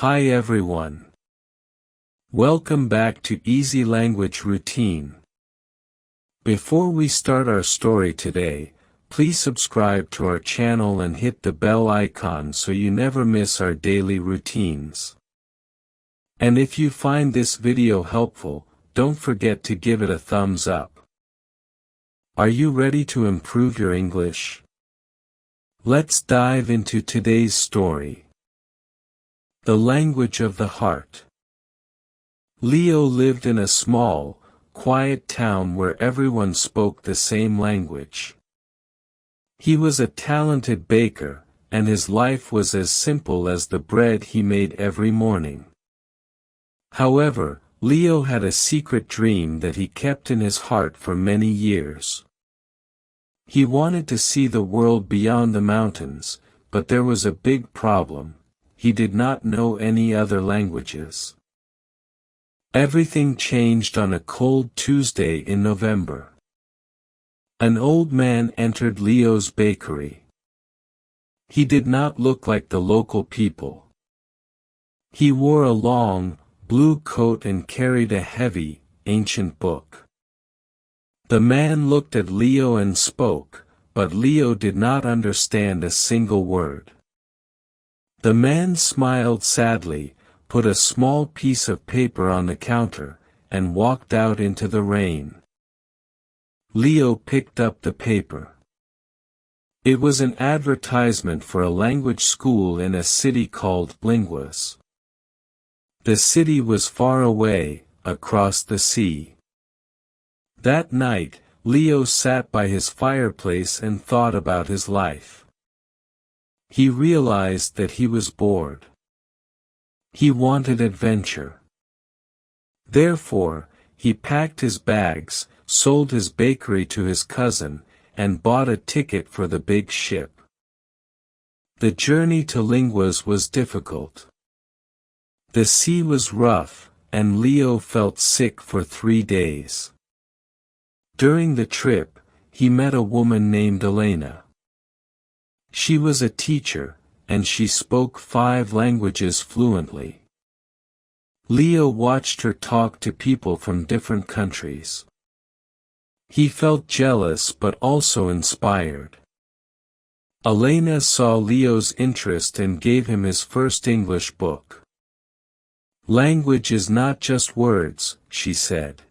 Hi everyone. Welcome back to Easy Language Routine. Before we start our story today, please subscribe to our channel and hit the bell icon so you never miss our daily routines. And if you find this video helpful, don't forget to give it a thumbs up. Are you ready to improve your English? Let's dive into today's story. The language of the heart. Leo lived in a small, quiet town where everyone spoke the same language. He was a talented baker, and his life was as simple as the bread he made every morning. However, Leo had a secret dream that he kept in his heart for many years. He wanted to see the world beyond the mountains, but there was a big problem. He did not know any other languages. Everything changed on a cold Tuesday in November. An old man entered Leo's bakery. He did not look like the local people. He wore a long, blue coat and carried a heavy, ancient book. The man looked at Leo and spoke, but Leo did not understand a single word. The man smiled sadly, put a small piece of paper on the counter, and walked out into the rain. Leo picked up the paper. It was an advertisement for a language school in a city called Linguas. The city was far away, across the sea. That night, Leo sat by his fireplace and thought about his life. He realized that he was bored. He wanted adventure. Therefore, he packed his bags, sold his bakery to his cousin, and bought a ticket for the big ship. The journey to Linguas was difficult. The sea was rough, and Leo felt sick for 3 days. During the trip, he met a woman named Elena. She was a teacher, and she spoke 5 languages fluently. Leo watched her talk to people from different countries. He felt jealous but also inspired. Elena saw Leo's interest and gave him his first English book. "Language is not just words," she said.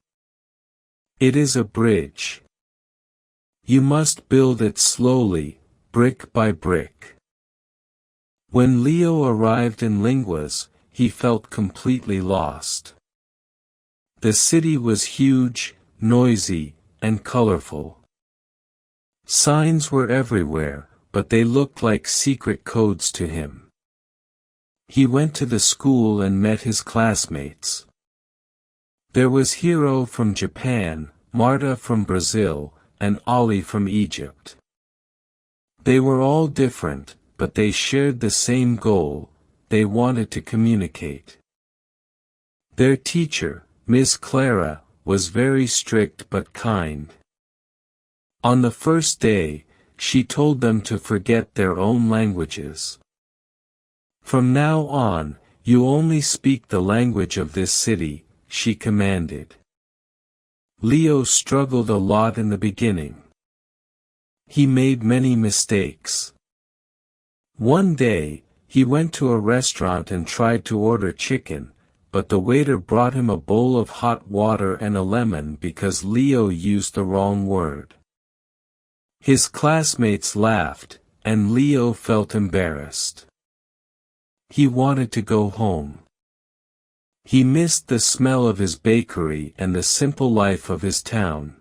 "It is a bridge. You must build it slowly, brick by brick." When Leo arrived in Linguas, he felt completely lost. The city was huge, noisy, and colorful. Signs were everywhere, but they looked like secret codes to him. He went to the school and met his classmates. There was Hiro from Japan, Marta from Brazil, and Ali from Egypt. They were all different, but they shared the same goal: they wanted to communicate. Their teacher, Miss Clara, was very strict but kind. On the first day, she told them to forget their own languages. "From now on, you only speak the language of this city," she commanded. Leo struggled a lot in the beginning. He made many mistakes. One day, he went to a restaurant and tried to order chicken, but the waiter brought him a bowl of hot water and a lemon because Leo used the wrong word. His classmates laughed, and Leo felt embarrassed. He wanted to go home. He missed the smell of his bakery and the simple life of his town.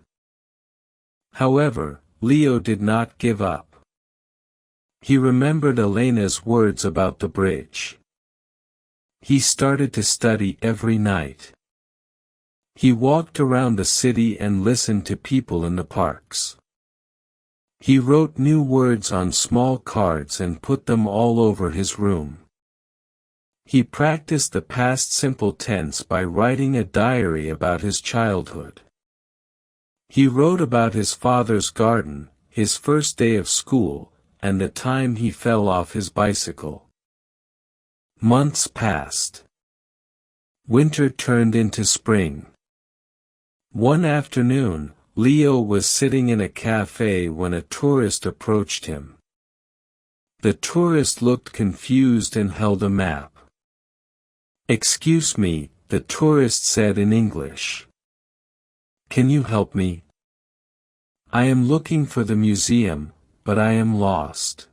However, Leo did not give up. He remembered Elena's words about the bridge. He started to study every night. He walked around the city and listened to people in the parks. He wrote new words on small cards and put them all over his room. He practiced the past simple tense by writing a diary about his childhood. He wrote about his father's garden, his first day of school, and the time he fell off his bicycle. Months passed. Winter turned into spring. One afternoon, Leo was sitting in a cafe when a tourist approached him. The tourist looked confused and held a map. "Excuse me," the tourist said in English. "Can you help me? I am looking for the museum, but I am lost."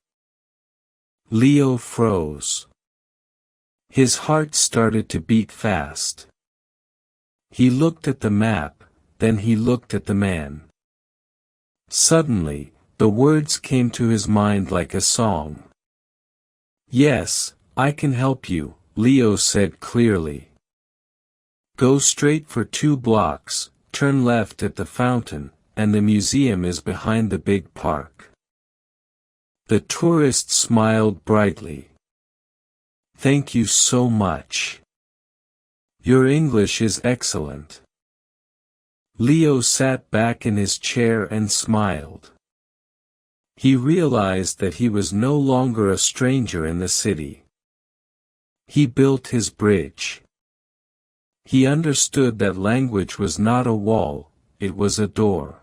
Leo froze. His heart started to beat fast. He looked at the map, then he looked at the man. Suddenly, the words came to his mind like a song. "Yes, I can help you," Leo said clearly. "Go straight for 2 blocks, turn left at the fountain, and the museum is behind the big park." The tourist smiled brightly. "Thank you so much. Your English is excellent." Leo sat back in his chair and smiled. He realized that he was no longer a stranger in the city. He built his bridge. He understood that language was not a wall, it was a door.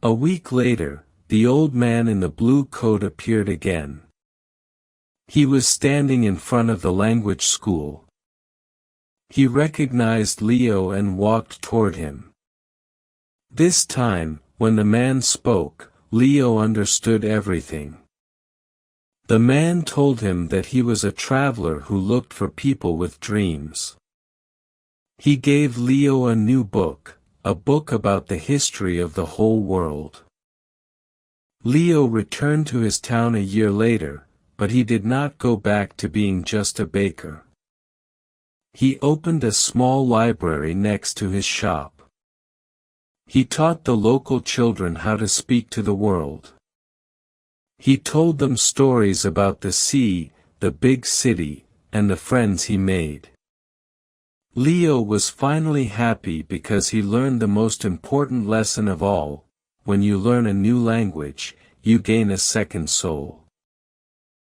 A week later, the old man in the blue coat appeared again. He was standing in front of the language school. He recognized Leo and walked toward him. This time, when the man spoke, Leo understood everything. The man told him that he was a traveler who looked for people with dreams. He gave Leo a new book, a book about the history of the whole world. Leo returned to his town a year later, but he did not go back to being just a baker. He opened a small library next to his shop. He taught the local children how to speak to the world. He told them stories about the sea, the big city, and the friends he made. Leo was finally happy because he learned the most important lesson of all: when you learn a new language, you gain a second soul.